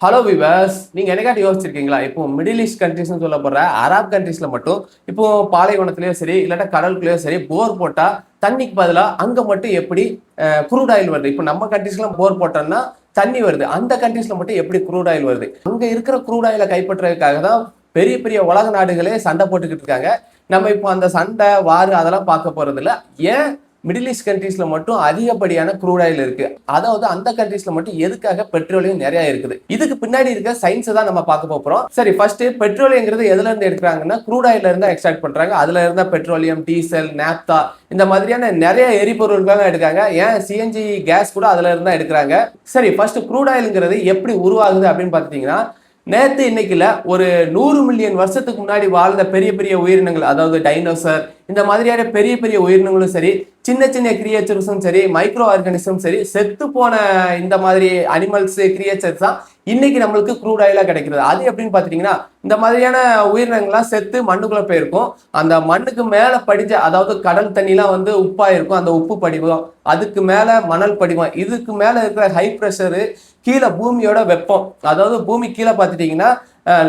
Hello viewers, நீங்க என்னைக்காட்டி யோசிச்சிருக்கீங்களா? இப்போ middle east கண்ட்ரிஸ்னு சொல்லப்படுற அரப் கண்ட்ரிஸ்ல மட்டும் இப்போ பாலைவனத்திலயும் சரி இல்லாட்டா கடலுக்குள்ளேயும் சரி போர் போட்டா தண்ணிக்கு பதிலா அங்க மட்டும் எப்படி குரூட் ஆயில் வருது? இப்போ நம்ம கண்ட்ரிஸ்லாம் போர் போட்டோம்னா தண்ணி வருது, அந்த கண்ட்ரிஸ்ல மட்டும் எப்படி குரூட் ஆயில் வருது? அங்க இருக்கிற குரூட் ஆயிலை கைப்பற்றுறதுக்காக தான் பெரிய பெரிய உலக நாடுகளே சண்டை போட்டுக்கிட்டு இருக்காங்க. நம்ம இப்போ அந்த சண்டை வாரு அதெல்லாம் பார்க்க போறது இல்ல. ஏன் மிடில் ஈஸ்ட் கண்ட்ரீஸ்ல மட்டும் அதிகப்படியான க்ரூட் ஆயில் இருக்கு, அதாவது அந்த கண்ட்ரீஸ்ல மட்டும் எதுக்காக பெட்ரோலியம் நிறைய இருக்குது, இதுக்கு பின்னாடி இருக்க சயின்ஸ் தான் நம்ம பார்க்க போறோம். சரி, ஃபர்ஸ்ட் பெட்ரோலியம்ங்கிறது எதுல இருந்து எடுக்கிறாங்கன்னா க்ரூட் ஆயில இருந்து எக்ஸ்ட்ராக்ட் பண்றாங்க. அதுல இருந்தா பெட்ரோலியம், டீசல், நாப்தா இந்த மாதிரியான நிறைய எரிபொருள்கள் எடுக்காங்க. ஏன் சிஎன்ஜி கேஸ் கூட அதுல இருந்தா எடுக்கிறாங்க. சரி, ஃபர்ஸ்ட் க்ரூட் ஆயில்ங்கிறது எப்படி உருவாகுது அப்படின்னு பாத்தீங்கன்னா, நேத்து இன்னைக்குல ஒரு 100 மில்லியன் வருஷத்துக்கு முன்னாடி வாழ்ந்த பெரிய பெரிய உயிரினங்கள், அதாவது டைனோசர் இந்த மாதிரியான பெரிய பெரிய உயிரினங்களும் சரி, சின்ன சின்ன கிரியேச்சர்ஸும் சரி, மைக்ரோ ஆர்கானிசம் சரி, செத்து போன இந்த மாதிரி அனிமல்ஸ் கிரியேச்சர்ஸ் தான் இன்னைக்கு நம்மளுக்கு க்ரூட் ஆயிலா கிடைக்கிறது. அது எப்படின்னு பாத்தீங்கன்னா, இந்த மாதிரியான உயிரினங்கள்லாம் செத்து மண்ணுக்குள்ள போயிருக்கும். அந்த மண்ணுக்கு மேல படிஞ்ச, அதாவது கடல் தண்ணிலாம் வந்து உப்பா இருக்கும், அந்த உப்பு படிவம், அதுக்கு மேல மணல் படிவம், இதுக்கு மேல இருக்கிற ஹை பிரஷரு, கீழே பூமியோட வெப்பம், அதாவது பூமி கீழே பார்த்துட்டீங்கன்னா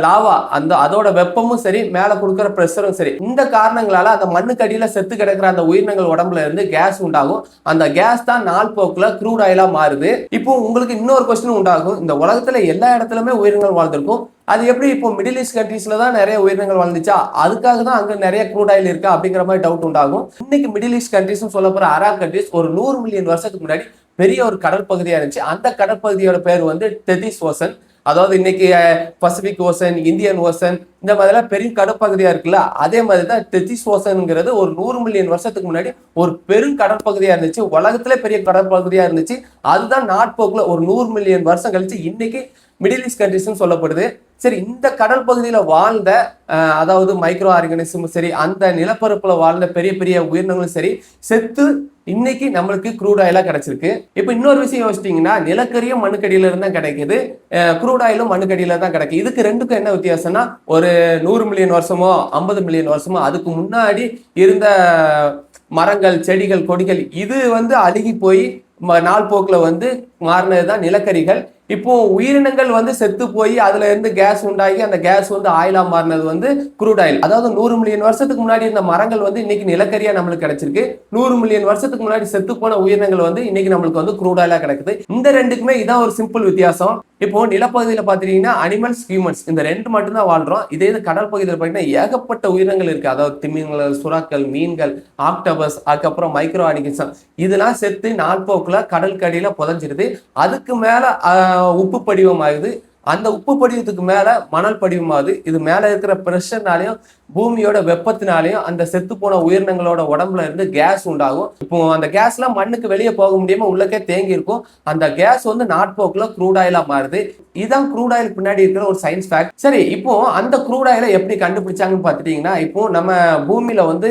லாவா, அந்த அதோட வெப்பமும் சரி, மேல கொடுக்குற பிரஷரும் சரி, இந்த காரணங்களால அந்த மண்ணுக்கு அடியில செத்து கிடக்கிற அந்த உயிரினங்கள் உடம்புல இருந்து கேஸ் உண்டாகும். அந்த கேஸ் தான் நாள் போக்குல க்ரூட் ஆயிலா மாறுது. இப்போ உங்களுக்கு இன்னொரு கொஸ்டின் உண்டாகும், இந்த உலகத்துல எல்லா இடத்துலயுமே உயிரினங்கள் வாழ்ந்திருக்கும், அது எப்படி இப்போ மிடில் ஈஸ்ட் கண்ட்ரீஸ்ல தான் நிறைய உயிரினங்கள் வாழ்ந்துச்சா, அதுக்காக தான் அங்க நிறைய க்ரூட் ஆயில் இருக்கா அப்படிங்கிற மாதிரி டவுட் உண்டாகும். இன்னைக்கு மிடில் ஈஸ்ட் கண்ட்ரீஸ் சொல்ல போற அரப் கண்ட்ரீஸ் ஒரு 100 மில்லியன் வருஷத்துக்கு முன்னாடி பெரிய ஒரு கடல் பகுதியா இருந்துச்சு. அந்த கடற்பகுதியோட பேர் வந்து தெதிஸ் ஓசன். அதாவது இன்னைக்கு பசிபிக் ஓசன், இந்தியன் ஓசன் இந்த மாதிரிலாம் பெரிய கடற்பகுதியா இருக்குல்ல, அதே மாதிரி தான் தெதிஸ் ஓசன்ங்கிறது ஒரு 100 மில்லியன் வருஷத்துக்கு முன்னாடி ஒரு பெரும் கடற்பகுதியா இருந்துச்சு. உலகத்துல பெரிய கடற்பகுதியா இருந்துச்சு. அதுதான் நாட்போக்குல ஒரு 100 மில்லியன் வருஷம் கழிச்சு இன்னைக்கு மிடில் ஈஸ்ட் கண்ட்ரிஸ் சொல்லப்படுது. சரி, இந்த கடல் பகுதியில வாழ்ந்த அதாவது மைக்ரோ ஆர்கானிசமும் சரி, அந்த நிலப்பரப்புல வாழ்ந்த பெரிய பெரிய உயிரினங்களும் சரி செத்து இன்னைக்கு நம்மளுக்கு க்ரூட் ஆயிலா கிடைச்சிருக்கு. இப்ப இன்னொரு விஷயம் யோசிச்சீங்கன்னா, நிலக்கரியும் மண்ணுக்கடியில இருந்தா கிடைக்குது, க்ரூட் ஆயிலும் மண்ணுக்கடியில தான் கிடைக்கும். இதுக்கு ரெண்டுக்கும் என்ன வித்தியாசம்னா, ஒரு 100 மில்லியன் வருஷமோ 50 மில்லியன் வருஷமோ அதுக்கு முன்னாடி இருந்த மரங்கள், செடிகள், கொடிகள் இது வந்து அழுகி போய் நாள் போக்குல வந்து மாறினதுதான் நிலக்கரிகள். இப்போ உயிரினங்கள் வந்து செத்து போய் அதுல இருந்து கேஸ் உண்டாகி அந்த கேஸ் வந்து ஆயிலா மாறினது வந்து க்ரூட் ஆயில். அதாவது 100 மில்லியன் வருஷத்துக்கு முன்னாடி இருந்த மரங்கள் வந்து இன்னைக்கு நிலக்கரியா நம்மளுக்கு கிடைச்சிருக்கு. 100 மில்லியன் வருஷத்துக்கு முன்னாடி செத்து போன உயிரினங்கள் வந்து இன்னைக்கு நம்மளுக்கு வந்து க்ரூட் ஆயிலா கிடைக்குது. இந்த ரெண்டுக்குமே இதான் ஒரு சிம்பிள் வித்தியாசம். இப்போ நிலப்பகுதியில பாத்தீங்கன்னா அனிமல்ஸ், ஹியூமன்ஸ் இந்த ரெண்டு மட்டும் தான் வாழ்றோம். இதே இது கடல் பகுதியில் பாத்தீங்கன்னா ஏகப்பட்ட உயிரினங்கள் இருக்கு. அதாவது திமிங்கலங்கள், சுறாக்கள், மீன்கள், ஆக்டோபஸ், அதுக்கப்புறம் மைக்ரோ ஆர்கானிசம் இதெல்லாம் செத்து நாட்போக்குல கடல் கடியில புதைஞ்சிருது. அதுக்கு மேல உப்பு படிவம் ஆகுது. அந்த உப்பு படிவத்துக்கு மேல மணல் படிவமாகுது. இது மேல இருக்கிற பிரஷர்னாலையும் பூமியோட வெப்பத்தினாலையும் அந்த செத்து போன உயிரினங்களோட உடம்புல இருந்து கேஸ் உண்டாகும். இப்போ அந்த கேஸ் எல்லாம் மண்ணுக்கு வெளியே போக முடியாம உள்ளக்கே தேங்கி இருக்கும். அந்த கேஸ் வந்து நாட்போக்குல க்ரூட் ஆயிலா மாறுது. இதுதான் க்ரூட் ஆயில் பின்னாடி இருக்கிற ஒரு சயின்ஸ் ஃபேக்ட். சரி, இப்போ அந்த க்ரூட் ஆயிலை எப்படி கண்டுபிடிச்சாங்கன்னு பாத்துட்டீங்கன்னா, இப்போ நம்ம பூமியில வந்து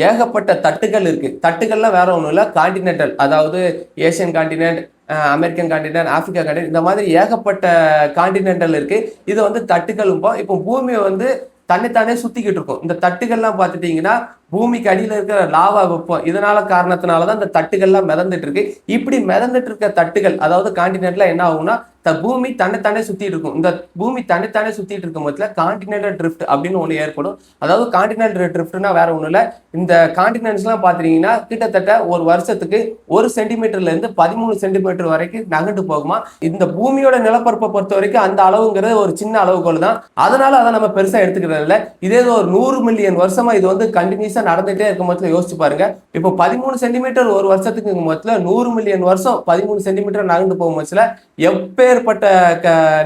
ஏகப்பட்ட தட்டுகள் இருக்கு. தட்டுகள்லாம் வேற ஒண்ணும் இல்ல, கான்டினென்டல், அதாவது Asian continent, American continent, Africa continent இந்த மாதிரி ஏகப்பட்ட கான்டினென்டல் இருக்கு. இது வந்து தட்டுகள். இப்போ பூமியை வந்து தன்னைத்தானே சுத்திக்கிட்டு இருக்கும். இந்த தட்டுகள்லாம் பார்த்துட்டீங்கன்னா பூமிக்கு அடியில இருக்கிற லாவா வெப்பம் இதனால காரணத்தினாலதான் இந்த தட்டுகள்லாம் மிதந்துட்டு இருக்கு. இப்படி மிதந்துட்டு இருக்க தட்டுகள், அதாவது கான்டினென்ட்ல என்ன ஆகும்னா, பூமி தன்னைத்தானே சுத்திட்டு இருக்கும். இந்த பூமி தன்னைத்தானே சுத்திட்டு இருக்கும் போதுல கான்டினென்டல் ட்ரிஃப்ட் அப்படின்னு ஒண்ணு ஏற்படும். அதாவது கான்டினென்டல் ட்ரிஃப்ட்னா வேற ஒண்ணு இல்ல, இந்த கான்டினென்ட்ஸ் எல்லாம் பாத்தீங்கன்னா கிட்டத்தட்ட ஒரு வருஷத்துக்கு 1 சென்டிமீட்டர்ல இருந்து 13 சென்டிமீட்டர் வரைக்கும் நகண்டு போகுமா. இந்த பூமியோட நிலப்பரப்பை பொறுத்த வரைக்கும் அந்த அளவுங்கிறது ஒரு சின்ன அளவுகோல் தான். அதனால அதை நம்ம பெருசா எடுத்துக்கிறது இல்லை. இதே ஒரு 100 மில்லியன் வருஷமா இது வந்து கண்டினியூஸா நடந்துட்டே இருக்கும் போதுல யோசிச்சு பாருங்க. இப்போ 13 சென்டிமீட்டர் ஒரு வருஷத்துக்கு போதுல 100 மில்லியன் வருஷம் 13 சென்டிமீட்டர் நகர்ந்து போகும் போதுல எப்பேற்பட்ட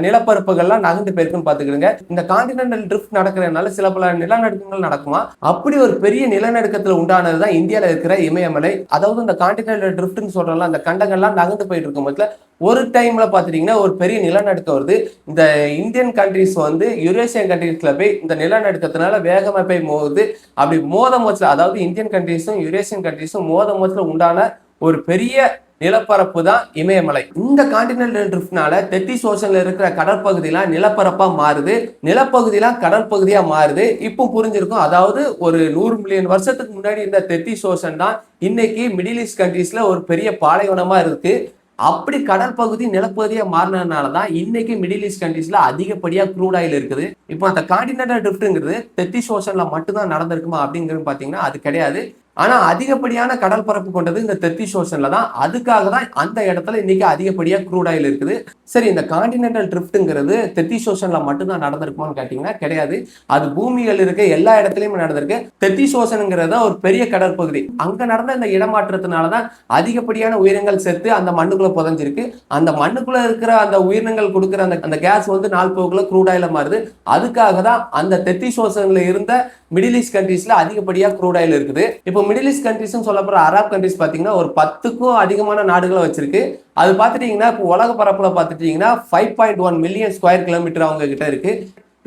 நிலப்பரப்புகள்லாம் நகர்ந்து போயிருக்குன்னு பாத்துக்கிடுங்க. இந்த கான்டினென்டல் ட்ரிஃப்ட் நடக்கிறதுனால சில பல நிலநடுக்கங்கள் நடக்குமா. அப்படி ஒரு பெரிய நிலநடுக்கத்துல உண்டானதுதான் இந்தியாவில இருக்கிற இமயமலை. அதாவது இந்த கான்டினென்டல் ட்ரிஃப்ட்னு சொல்றோம்ல, அந்த கண்டங்கள்லாம் நகர்ந்து போயிட்டு இருக்கும் போதுல ஒரு டைம்ல பாத்துட்டீங்கன்னா ஒரு பெரிய நிலநடுக்கம் வருது. இந்த இந்தியன் கண்ட்ரிஸ் வந்து யூரேசியன் கண்ட்ரிஸ்ல போய் இந்த நிலநடுக்கத்தினால வேகமா போய் மோதுது. அப்படி மோத மோச்சல, அதாவது இந்தியன் கண்ட்ரிஸும் யூரேசியன் கண்ட்ரிஸும் மோத மோச்சல உண்டான ஒரு பெரிய நிலப்பரப்பு தான் இமயமலை. இந்த கான்டினென்டல் ட்ரிஃப்ட்னால தெத்திஸ் ஓஷன்ல இருக்கிற கடற்பகுதியெல்லாம் நிலப்பரப்பா மாறுது, நிலப்பகுதியெல்லாம் கடற்பகுதியா மாறுது. இப்போ புரிஞ்சிருக்கும், அதாவது ஒரு 100 மில்லியன் வருஷத்துக்கு முன்னாடி இந்த தெத்திஸ் ஓஷன் தான் இன்னைக்கு மிடில் ஈஸ்ட் கண்ட்ரீஸ்ல ஒரு பெரிய பாலைவனமா இருக்கு. அப்படி கடல் பகுதி நிலப்பகுதியா மாறினதுனால தான் இன்னைக்கு மிடில் ஈஸ்ட் கண்ட்ரீஸ்ல அதிகப்படியா க்ரூட் ஆயில் இருக்குது. இப்போ அந்த கான்டினென்டல் ட்ரிஃப்ட்ங்கிறது தெத்திஸ் ஓஷன்ல மட்டும்தான் நடந்திருக்குமா அப்படிங்கிறது பாத்தீங்கன்னா அது கிடையாது. ஆனா அதிகப்படியான கடல் பரப்பு கொண்டது இந்த தெத்திஸ் ஓஷன்ல தான். அதுக்காக தான் அந்த இடத்துல இன்னைக்கு அதிகப்படியா க்ரூட் ஆயில் இருக்குது. சரி, இந்த கான்டினென்டல் ட்ரிஃப்ட்ங்கிறது தெத்திஸ் ஓஷன்ல மட்டும்தான் நடந்திருக்குமான்னு கேட்டீங்கன்னா கிடையாது. அது பூமிகள் இருக்க எல்லா இடத்துலயும் நடந்திருக்கு. தெத்திஸ் ஓஷன்ங்கிறத ஒரு பெரிய கடற்பகுதி. அங்க நடந்த இந்த இடமாற்றத்தினாலதான் அதிகப்படியான உயிரினங்கள் செத்து அந்த மண்ணுக்குள்ள புதைஞ்சிருக்கு. அந்த மண்ணுக்குள்ள இருக்கிற அந்த உயிரினங்கள் கொடுக்கிற அந்த கேஸ் வந்து நாள் போக்குல க்ரூட் ஆயில மாறுது. அதுக்காக தான் அந்த தெத்திஸ் ஓஷன்ல இருந்த மிடில் ஈஸ்ட் கண்ட்ரீஸ்ல அதிகப்படியா க்ரூட் ஆயில் இருக்குது. இப்போ மிடில் ஈஸ்ட் கண்ட்ரீஸ் சொல்லப்படுற அரப் கண்ட்ரீஸ் பாத்தீங்கன்னா ஒரு 10க்கும் அதிகமான நாடுகளை வச்சிருக்கு. அது பாத்துட்டீங்கன்னா இப்போ உலக பரப்புல பாத்துட்டீங்கன்னா 5.1 மில்லியன் ஸ்கொயர் கிலோமீட்டர் அவங்க கிட்ட இருக்கு.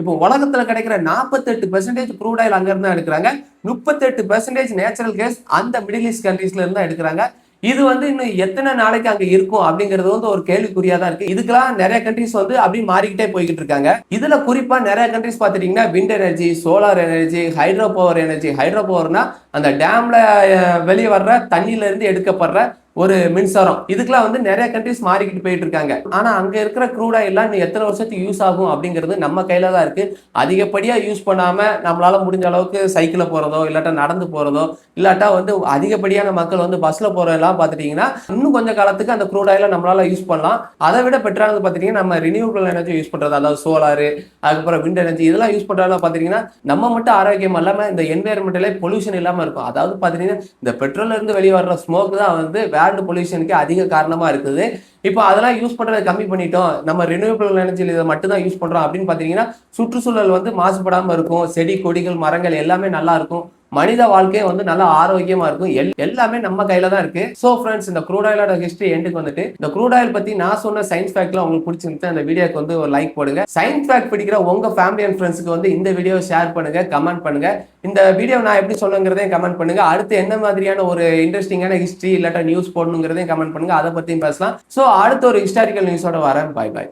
இப்போ உலகத்துல கிடைக்கிற 48% க்ரூட் ஆயில் அங்க இருந்தா எடுக்கிறாங்க. 38% நேச்சுரல் கேஸ் அந்த மிடில் ஈஸ்ட் கண்ட்ரீஸ்ல இருந்தா எடுக்கிறாங்க. இது வந்து இன்னும் எத்தனை நாளைக்கு அங்க இருக்கும் அப்படிங்கிறது வந்து ஒரு கேள்விக்குறியா தான் இருக்கு. இதுக்கெல்லாம் நிறைய கண்ட்ரிஸ் வந்து அப்படி மாறிக்கிட்டே போய்கிட்டு இருக்காங்க. இதுல குறிப்பா நிறைய கண்ட்ரிஸ் பாத்துட்டீங்கன்னா wind energy, solar energy, hydro power energy. Hydro பவர்னா அந்த டேம்ல வெளியே வர்ற தண்ணியில இருந்து எடுக்கப்படுற ஒரு மின்சாரம். இதுக்கெல்லாம் வந்து நிறைய கண்ட்ரிஸ் மாறிக்கிட்டு போயிட்டு இருக்காங்க. ஆனா அங்க இருக்கிற க்ரூட் ஆயில் இன்னும் எத்தனை வருஷத்துக்கு யூஸ் ஆகும் அப்படிங்கிறது நம்ம கையில தான் இருக்கு. அதிகப்படியா யூஸ் பண்ணாம நம்மளால முடிஞ்ச அளவுக்கு சைக்கிள்ல போறதோ இல்லாட்டா நடந்து போறதோ இல்லாட்டா வந்து அதிகப்படியான மக்கள் வந்து பஸ்ல போறதெல்லாம் பாத்துட்டீங்கன்னா இன்னும் கொஞ்சம் காலத்துக்கு அந்த க்ரூட் ஆயில நம்மளால யூஸ் பண்ணலாம். அதை விட பெட்டரானது பாத்துட்டீங்கன்னா நம்ம ரினியூவபிள் எனர்ஜி யூஸ் பண்றது, அதாவது சோலாரு, அதுக்கப்புறம் விண்ட் எனர்ஜி, இதெல்லாம் யூஸ் பண்றதுல பாத்தீங்கன்னா நம்ம மட்டும் ஆரோக்கியம் இல்லாம இந்த என்வைரன்மெண்ட்ல பொல்யூஷன் இல்லாம இருக்கும். அதாவது பாத்தீங்கன்னா இந்த பெட்ரோல்ல இருந்து வெளியே வர்ற ஸ்மோக் தான் வந்து வேர்ல்டு பொல்யூஷனுக்கு அதிக காரணமா இருக்குது. இப்போ அதெல்லாம் யூஸ் பண்றதை கம்மி பண்ணிட்டோம், நம்ம ரினியூவபிள் எனர்ஜி இதை மட்டும் தான் யூஸ் பண்றோம் அப்படின்னு பாத்தீங்கன்னா சுற்றுச்சூழல் வந்து மாசுபடாம இருக்கும். செடி கொடிகள் மரங்கள் எல்லாமே நல்லா இருக்கும். மனித வாழ்க்கையை வந்து நல்லா ஆரோக்கியமா இருக்கும். எல்லாமே நம்ம கையில தான் இருக்கு. சோ ஃப்ரெண்ட்ஸ், இந்த க்ரூட் ஆயிலோட ஹிஸ்டரி எண்டுக்கு வந்துட்டு இந்த க்ரூட் ஆயில் பத்தி நான் சொன்ன சயின்ஸ் ஃபேக்ட்லாம் உங்களுக்கு பிடிச்சிருந்துச்சு அந்த வீடியோக்கு வந்து ஒரு லைக் போடுங்க. சயின்ஸ் ஃபேக்ட் பிடிக்கிற உங்க ஃபேமிலி அண்ட் ஃப்ரெண்ட்ஸ்க்கு வந்து இந்த வீடியோ ஷேர் பண்ணுங்க, கமெண்ட் பண்ணுங்க. இந்த வீடியோ நான் எப்படி சொல்லுங்கிறதையும் கமெண்ட் பண்ணுங்க. அடுத்து என்ன மாதிரியான ஒரு இன்ட்ரெஸ்டிங்கான ஹிஸ்டரி இல்லாட்டா நியூஸ் போடணுங்கிறதையும் கமெண்ட் பண்ணுங்க. அதை பத்தியும் பேசலாம். சோ அடுத்த ஒரு ஹிஸ்டாரிக்கல் நியூஸோட வரேன். பாய் பாய்.